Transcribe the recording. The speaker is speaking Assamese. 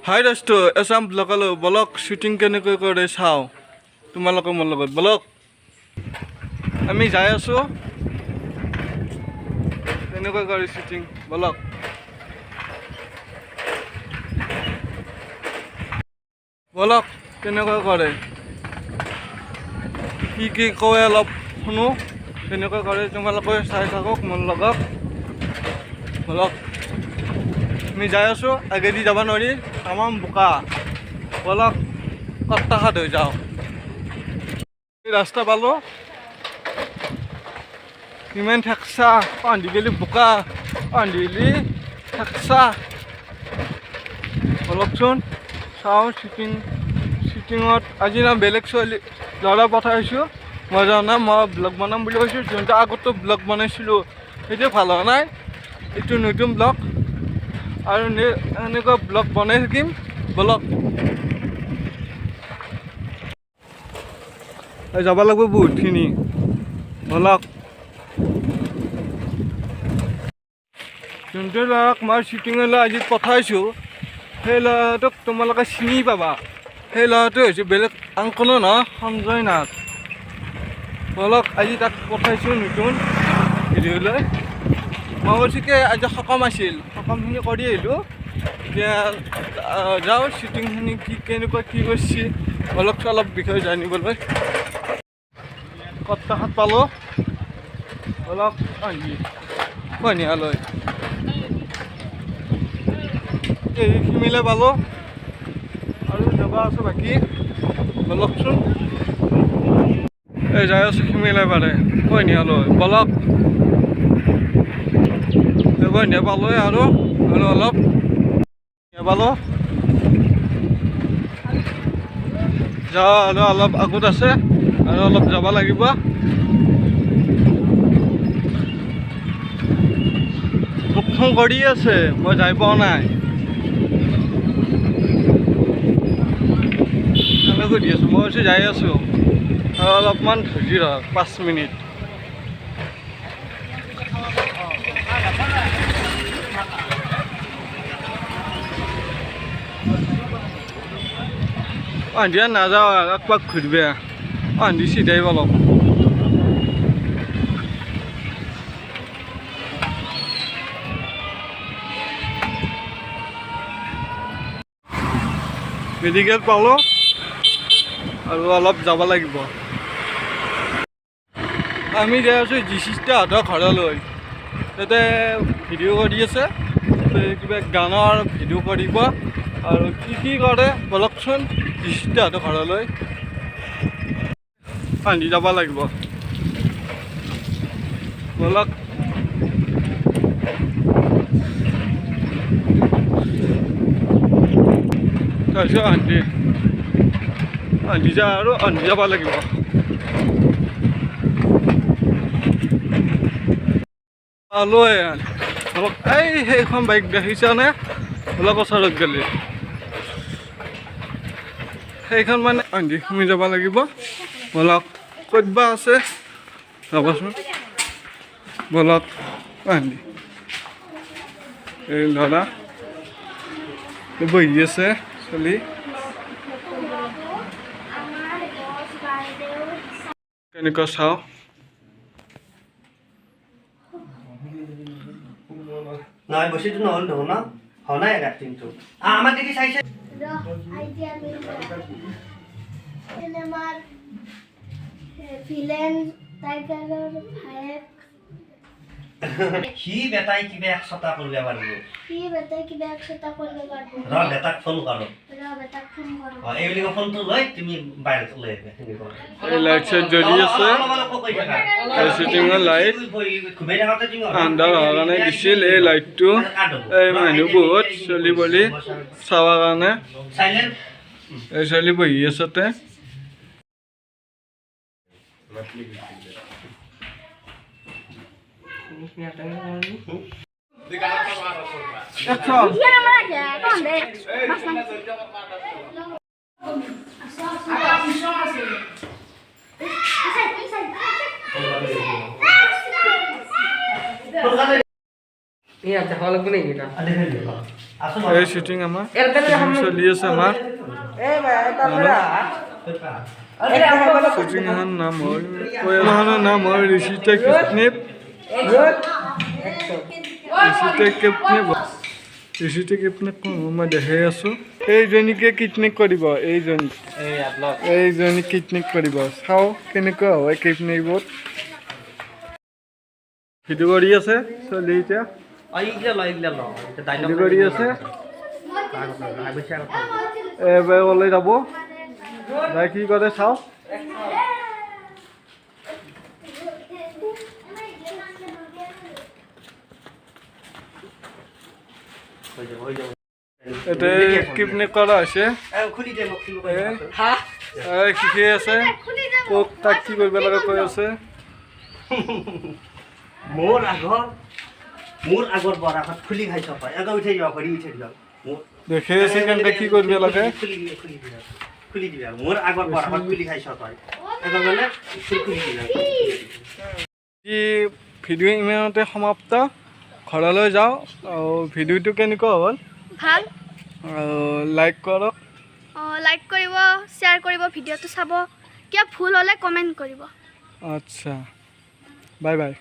হাই দোস্ত এছাম ব্লগলৈ ব্লগ শ্বুটিং কেনেকৈ কৰে চাওঁ তোমালোকে মোৰ লগত ব্লগ আমি যাই আছোঁ কেনেকৈ কৰে শ্বুটিং ব্লগ ব্লগ কেনেকৈ কৰে কি কয় অলপ শুনো কেনেকৈ কৰে তোমালোকে চাই থাকক মোৰ লগত ব্লগ আমি যাই আছোঁ আগেদি যাব নোৱাৰি তামাম বোকা ব্লগ কট্টাখাত হৈ যাওঁ ৰাস্তা পালোঁ ইমান ঠেকচা পান্ধি গেলি বোকা পান্ধি গেলি ঠেকচা অলপচোন চাওঁ শ্বুটিঙত আজি না বেলেগ ছোৱালী ল'ৰা পঠাইছোঁ মই জানা মই ব্লগ বনাম বুলি কৈছোঁ যোনটো আগতো ব্লগ বনাইছিলোঁ সেইটো ভাল হোৱা নাই এইটো নতুন ব্লগ আৰু এনেকুৱা ব্লগ বনাই থাকিম ব্লগ যাব লাগিব বহুতখিনি ব্লগ যোনটো ল'ৰাক মই শ্বুটিঙলৈ আজি পঠাইছোঁ সেই ল'ৰাটোক তোমালোকে চিনি পাবা সেই ল'ৰাটো হৈছে বেলেগ আংকনো নহয় সঞ্জয় নাথ ব্লগ আজি তাক পঠাইছোঁ নতুন ভিডিঅ'লৈ মই কৈছোঁকে আজি সকাম আছিল সকামখিনি কৰি আহিলোঁ এতিয়া যাওঁ শ্বুটিংখিনি কেনেকুৱা কি কৰিছে অলপ চলপ বিষয়ে জানিবলৈ কট্টাখাত পালোঁ অলপ সন্ধিয়ালৈ এইখিনিলৈ পালোঁ আৰু যাব আছোঁ বাকী বলকচোন এই যাই আছোঁ সিমিলাই পাৰে সন্ধিয়ালৈ বলক সন্ধিয়া পালোঁ আৰু অলপ পালোঁ যাওঁ আৰু অলপ আগত আছে আৰু অলপ যাব লাগিব মুখখন কৰি আছে মই যাই পোৱা নাই সুধি আছোঁ মই কৈছোঁ যাই আছোঁ আৰু অলপমান ধৈৰ্য ৰখ 5 মিনিট সন্ধিয়া নাযাওঁ একপাক ঘূৰিব সন্ধিয়া চিধাই অলপ মেডিকেল পালোঁ আৰু অলপ যাব লাগিব আমি যাই আছোঁ জিচিষ্টাহঁতৰ ঘৰলৈ তাতে ভিডিঅ' কৰি আছে কিবা গানৰ ভিডিঅ' কৰিব আৰু কি কৰে বলকচোন জিচিষ্টাহঁতৰ ঘৰলৈ পান্ধি যাব লাগিব বলক তাৰপিছত আন্ধি যা আৰু আন্ধি যাব লাগিব লৈ এই সেইখন বাইক দেখিছানে অলপ ওচৰত গ'লে সেইখন মানে আন্ধি সোমাই যাব লাগিব বলক ক'তবা আছে যাবচোন বলক আন্ধি এই ল'ৰা বহি আছে চলি কেনেকুৱা চাওঁ নহয় বস্তুটো নহ'ল দেখোন ন হোৱা নাই এক্টিংটো আমাৰ দিদি চাইছে সি বেটাই কিবা 100টা কৰিব পাৰিব ৰ বেটাক ফোন কৰো এই বুলি ফোনটো লৈ তুমি বাহিৰত লৈ আহিবা এই লাইট চাইট জ্বলি আছে শ্বুটিঙৰ লাইট আন্ধাৰ হোৱাৰ কাৰণে দিছিল এই লাইটটো এই মানুহ বহুত চলি বলি চাবৰ কাৰণে এই চলি বহি আছে তে Iya, cakap lagu ni kita. Ada আসো এই শ্বুটিং আমাৰ চলি আছে আমাৰ শ্বুটিং এখন নাম হ'ল এখনৰ নাম হ'ল ঋষিতে কিডনেপ ঋষিতে কিডনেপ মই দেখাই আছোঁ এইজনীকে কিডনেপ কৰিব এইজনী কিডনেপ কৰিব চাওঁ কেনেকুৱা হয় কিডনেপত ভিডিঅ' কৰি আছে চলি এতিয়া ভিডিঅ' কৰি আছে এবাৰ ওলাই যাব যাই কি কৰে চাওঁ এতিয়া কিডনেপ কৰা হৈছে শিকি আছে ক'ত তাক কি কৰিব লাগে কৈ আছে মোৰ আগৰ বৰাখন খুলি খাইছ পাই একে উঠে যাওক ঘড়ি উঠে যাওক দেখি আছে কেনেকৈ কি কৰিব লাগে খুলি দিবা মোৰ আগৰ বৰাখন খুলি খাইছ পাই একে মানে খুলি দিবা এই ভিডিঅ' ইমানতে সমাপ্ত ঘৰলৈ যাওঁ আৰু ভিডিঅ'টো কেনেকুৱা হ'ল ভাল লাইক কৰক লাইক কৰিব শ্বেয়াৰ কৰিব ভিডিঅ'টো চাব কিবা ভুল হ'লে কমেণ্ট কৰিব আচ্ছা বাই বাই